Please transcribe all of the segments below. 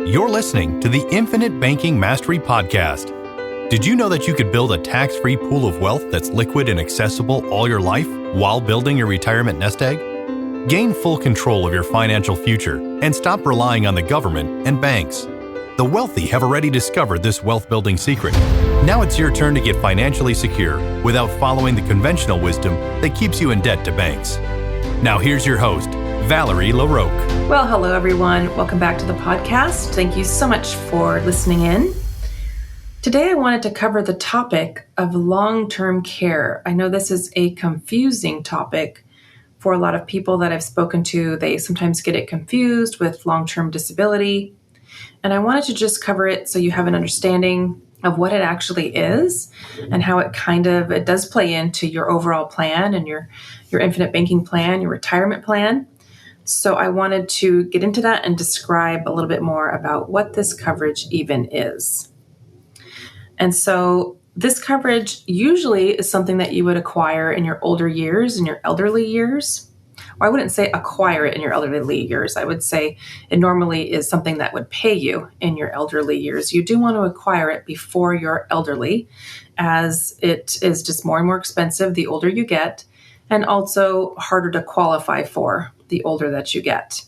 You're listening to the Infinite Banking Mastery Podcast. Did you know that you could build a tax-free pool of wealth that's liquid and accessible all your life while building your retirement nest egg? Gain full control of your financial future and stop relying on the government and banks. The wealthy have already discovered this wealth-building secret. Now it's your turn to get financially secure without following the conventional wisdom that keeps you in debt to banks. Now here's your host, Valerie LaRocque. Well, hello everyone. Welcome back to the podcast. Thank you so much for listening in. Today I wanted to cover the topic of long-term care. I know this is a confusing topic for a lot of people that I've spoken to. They sometimes get it confused with long-term disability. And I wanted to just cover it so you have an understanding of what it actually is and how it does play into your overall plan and your infinite banking plan, your retirement plan. So I wanted to get into that and describe a little bit more about what this coverage even is. And so this coverage usually is something that you would acquire in your older years, in your elderly years. Or I wouldn't say acquire it in your elderly years. I would say it normally is something that would pay you in your elderly years. You do want to acquire it before you're elderly, as it is just more and more expensive the older you get, and also harder to qualify for the older that you get.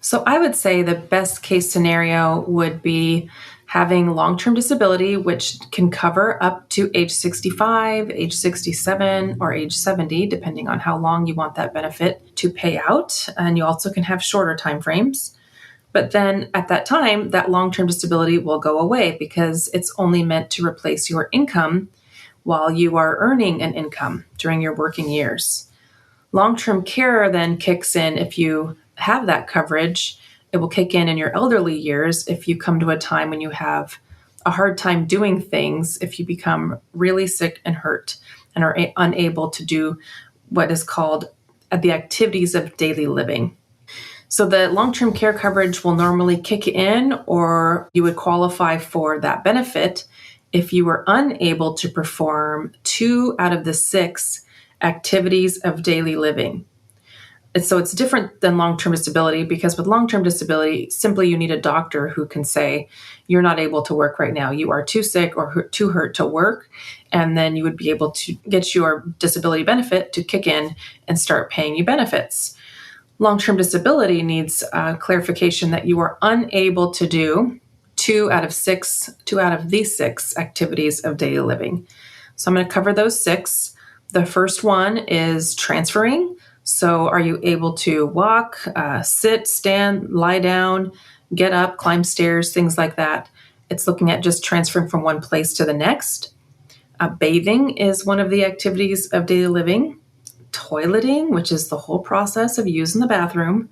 So I would say the best case scenario would be having long-term disability, which can cover up to age 65, age 67, or age 70, depending on how long you want that benefit to pay out. And you also can have shorter time frames. But then at that time, that long-term disability will go away because it's only meant to replace your income while you are earning an income during your working years. Long-term care then kicks in if you have that coverage. It will kick in your elderly years if you come to a time when you have a hard time doing things, if you become really sick and hurt and are unable to do what is called the activities of daily living. So the long-term care coverage will normally kick in, or you would qualify for that benefit if you were unable to perform 2 out of the 6 activities of daily living. And so it's different than long-term disability because with long-term disability, simply you need a doctor who can say, you're not able to work right now. You are too sick or too hurt to work. And then you would be able to get your disability benefit to kick in and start paying you benefits. Long-term disability needs clarification that you are unable to do 2 out of these 6 activities of daily living. So I'm going to cover those 6. The first one is transferring. So are you able to walk, sit, stand, lie down, get up, climb stairs, things like that? It's looking at just transferring from one place to the next. Bathing is one of the activities of daily living. Toileting, which is the whole process of using the bathroom.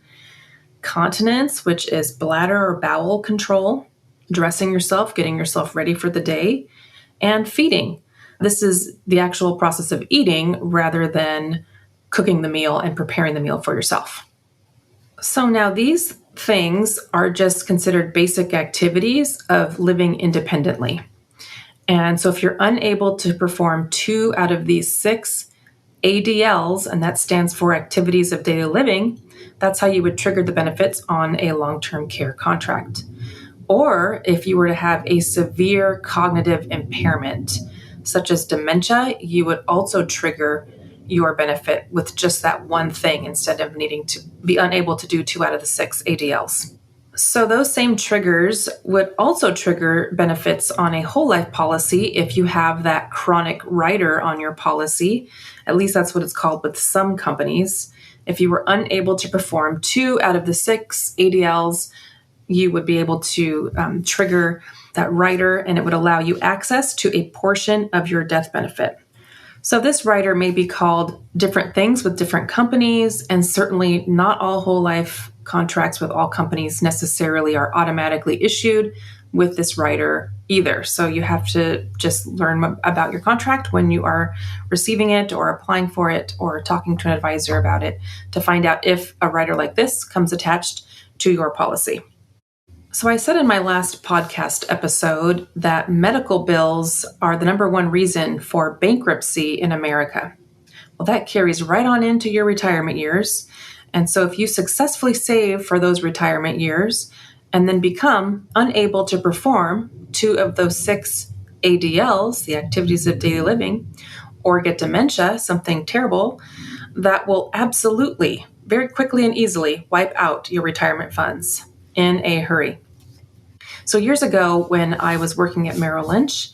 Continence, which is bladder or bowel control. Dressing yourself, getting yourself ready for the day. And feeding. This is the actual process of eating rather than cooking the meal and preparing the meal for yourself. So now these things are just considered basic activities of living independently. And so if you're unable to perform 2 out of these 6 ADLs, and that stands for activities of daily living, that's how you would trigger the benefits on a long-term care contract. Or if you were to have a severe cognitive impairment, such as dementia, you would also trigger your benefit with just that one thing instead of needing to be unable to do 2 out of the 6 ADLs. So those same triggers would also trigger benefits on a whole life policy if you have that chronic rider on your policy. At least that's what it's called with some companies. If you were unable to perform 2 out of the 6 ADLs, you would be able to trigger that rider, and it would allow you access to a portion of your death benefit. So this rider may be called different things with different companies, and certainly not all whole life contracts with all companies necessarily are automatically issued with this rider either. So you have to just learn about your contract when you are receiving it or applying for it or talking to an advisor about it to find out if a rider like this comes attached to your policy. So I said in my last podcast episode that medical bills are the number one reason for bankruptcy in America. Well, that carries right on into your retirement years. And so if you successfully save for those retirement years, and then become unable to perform 2 of those 6 ADLs, the activities of daily living, or get dementia, something terrible, that will absolutely, very quickly and easily wipe out your retirement funds in a hurry. So years ago, when I was working at Merrill Lynch,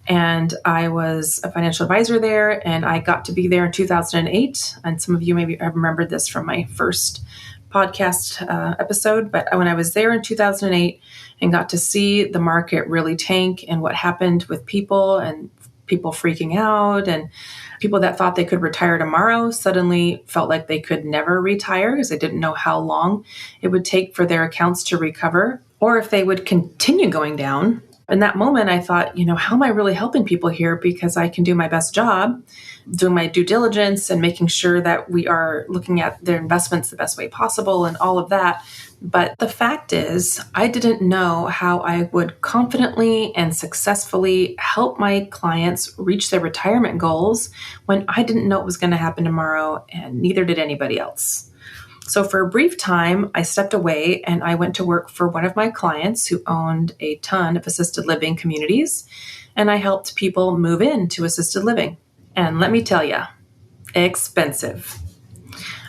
and I was a financial advisor there, and I got to be there in 2008. And some of you maybe have remembered this from my first podcast episode. But when I was there in 2008 and got to see the market really tank and what happened with people and people freaking out and people that thought they could retire tomorrow suddenly felt like they could never retire because they didn't know how long it would take for their accounts to recover or if they would continue going down. In that moment, I thought, how am I really helping people here? Because I can do my best job, doing my due diligence and making sure that we are looking at their investments the best way possible and all of that. But the fact is, I didn't know how I would confidently and successfully help my clients reach their retirement goals when I didn't know what was going to happen tomorrow, and neither did anybody else. So for a brief time, I stepped away and I went to work for one of my clients who owned a ton of assisted living communities, and I helped people move into assisted living. And let me tell you, expensive.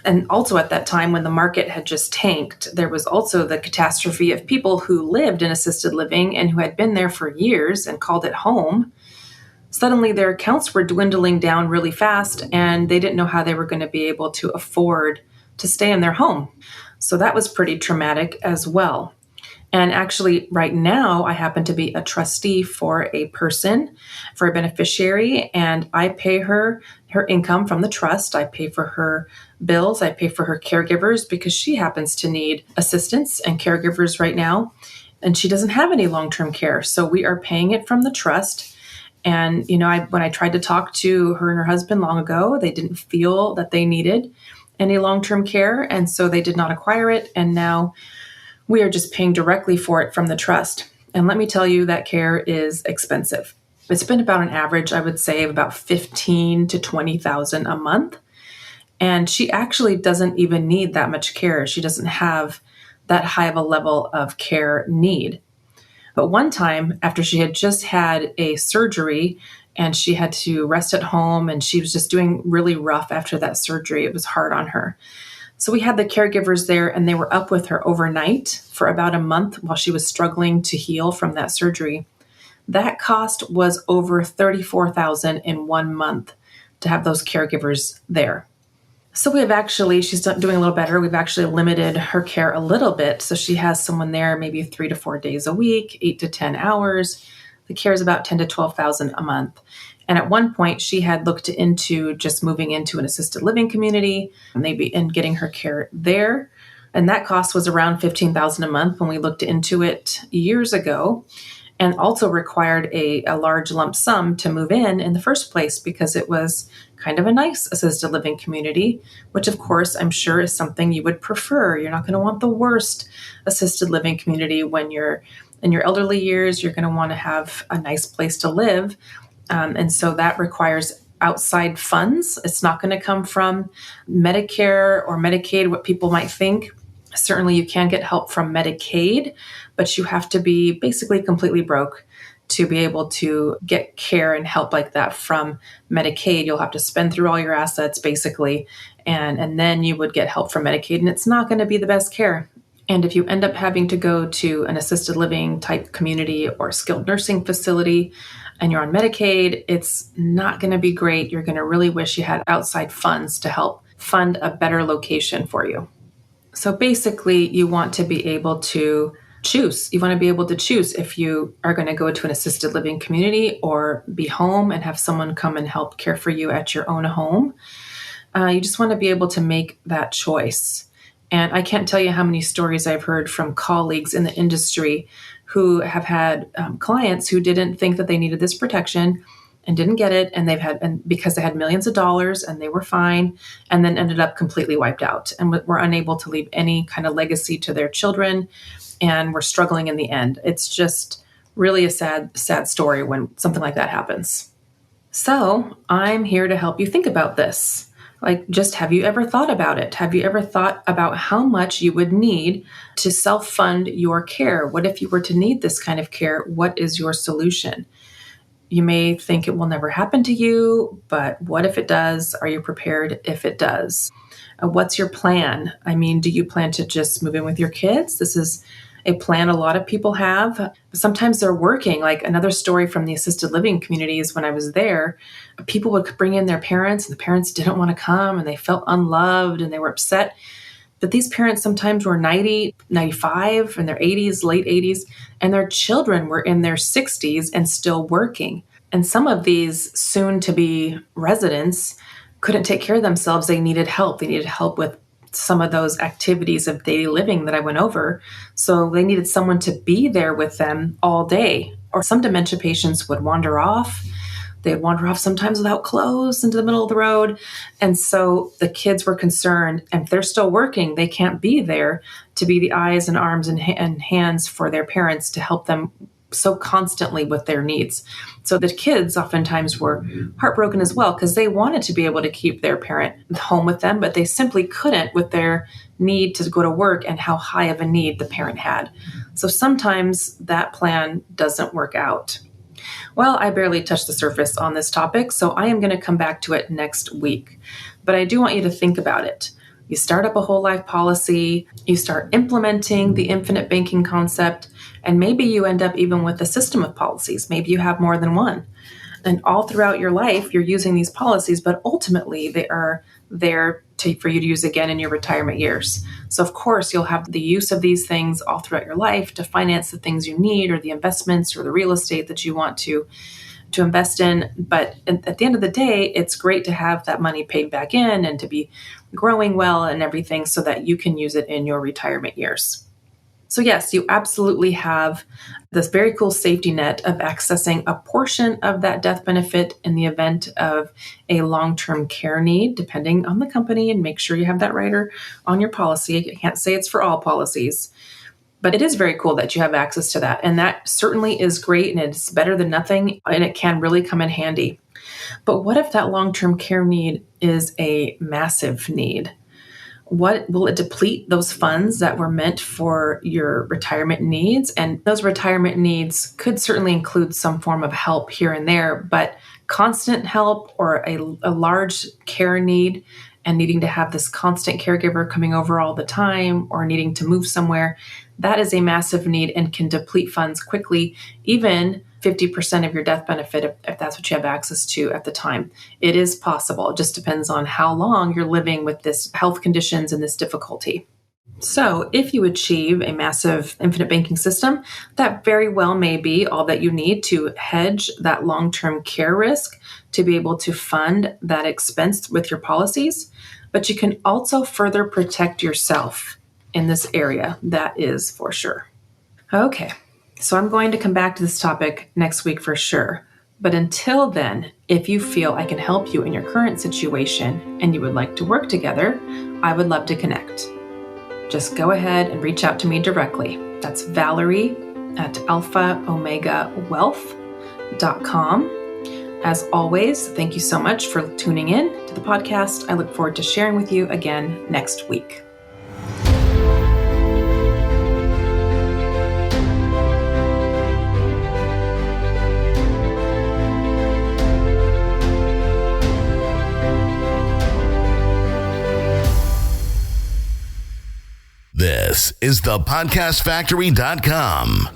And also at that time when the market had just tanked, there was also the catastrophe of people who lived in assisted living and who had been there for years and called it home. Suddenly their accounts were dwindling down really fast and they didn't know how they were going to be able to afford to stay in their home. So that was pretty traumatic as well. And actually, right now, I happen to be a trustee for a person, for a beneficiary, and I pay her income from the trust. I pay for her bills. I pay for her caregivers because she happens to need assistance and caregivers right now. And she doesn't have any long-term care. So we are paying it from the trust. And, when I tried to talk to her and her husband long ago, they didn't feel that they needed any long-term care, and so they did not acquire it, and now we are just paying directly for it from the trust. And let me tell you, that care is expensive. It's been about an average, I would say, of about $15,000 to $20,000 a month, and she actually doesn't even need that much care. She doesn't have that high of a level of care need. But one time, after she had just had a surgery, and she had to rest at home, and she was just doing really rough after that surgery. It was hard on her. So we had the caregivers there, and they were up with her overnight for about a month while she was struggling to heal from that surgery. That cost was over $34,000 in 1 month to have those caregivers there. So she's doing a little better. We've actually limited her care a little bit. So she has someone there maybe 3 to 4 days a week, 8 to 10 hours. The care is about $10,000 to $12,000 a month. And at one point, she had looked into just moving into an assisted living community and getting her care there. And that cost was around $15,000 a month when we looked into it years ago, and also required a large lump sum to move in the first place because it was kind of a nice assisted living community, which of course I'm sure is something you would prefer. You're not going to want the worst assisted living community when you're in your elderly years. You're going to want to have a nice place to live. And so that requires outside funds. It's not going to come from Medicare or Medicaid, what people might think. Certainly you can get help from Medicaid, but you have to be basically completely broke to be able to get care and help like that from Medicaid. You'll have to spend through all your assets basically, and then you would get help from Medicaid, and it's not going to be the best care. And if you end up having to go to an assisted living type community or skilled nursing facility and you're on Medicaid, it's not going to be great. You're going to really wish you had outside funds to help fund a better location for you. So basically, you want to be able to choose. You want to be able to choose if you are going to go to an assisted living community or be home and have someone come and help care for you at your own home. You just want to be able to make that choice. And I can't tell you how many stories I've heard from colleagues in the industry who have had clients who didn't think that they needed this protection and didn't get it, and because they had millions of dollars and they were fine, and then ended up completely wiped out and were unable to leave any kind of legacy to their children, and were struggling in the end. It's just really a sad story when something like that happens. So I'm here to help you think about this. Like, just have you ever thought about it? Have you ever thought about how much you would need to self-fund your care? What if you were to need this kind of care? What is your solution? You may think it will never happen to you, but what if it does? Are you prepared if it does? What's your plan? I mean, do you plan to just move in with your kids? This is a plan a lot of people have. Sometimes they're working. Like, another story from the assisted living communities when I was there, people would bring in their parents and the parents didn't want to come and they felt unloved and they were upset. But these parents sometimes were 90, 95, in their 80s, late 80s, and their children were in their 60s and still working. And some of these soon-to-be residents couldn't take care of themselves. They needed help. They needed help with some of those activities of daily living that I went over. So they needed someone to be there with them all day. Or some dementia patients would wander off. They'd wander off sometimes without clothes into the middle of the road. And so the kids were concerned, and if they're still working, they can't be there to be the eyes and arms and hands for their parents to help them so constantly with their needs. So the kids oftentimes were heartbroken as well because they wanted to be able to keep their parent home with them, but they simply couldn't with their need to go to work and how high of a need the parent had. So sometimes that plan doesn't work out. Well, I barely touched the surface on this topic, so I am going to come back to it next week. But I do want you to think about it. You start up a whole life policy, you start implementing the infinite banking concept, and maybe you end up even with a system of policies. Maybe you have more than one. And all throughout your life, you're using these policies, but ultimately they are there for you to use again in your retirement years. So of course, you'll have the use of these things all throughout your life to finance the things you need or the investments or the real estate that you want to invest in. But at the end of the day, it's great to have that money paid back in and to be growing well and everything so that you can use it in your retirement years. So yes, you absolutely have this very cool safety net of accessing a portion of that death benefit in the event of a long-term care need, depending on the company, and make sure you have that rider on your policy. I can't say it's for all policies, but it is very cool that you have access to that. And that certainly is great, and it's better than nothing, and it can really come in handy. But what if that long-term care need is a massive need? What will it deplete those funds that were meant for your retirement needs? And those retirement needs could certainly include some form of help here and there, but constant help or a large care need and needing to have this constant caregiver coming over all the time or needing to move somewhere, that is a massive need and can deplete funds quickly, even 50% of your death benefit if that's what you have access to at the time. It is possible. It just depends on how long you're living with this health conditions and this difficulty. So if you achieve a massive infinite banking system, that very well may be all that you need to hedge that long-term care risk to be able to fund that expense with your policies. But you can also further protect yourself in this area. That is for sure. Okay. So I'm going to come back to this topic next week for sure. But until then, if you feel I can help you in your current situation and you would like to work together, I would love to connect. Just go ahead and reach out to me directly. That's Valerie at alphaomegawealth.com. As always, thank you so much for tuning in to the podcast. I look forward to sharing with you again next week. This is thepodcastfactory.com.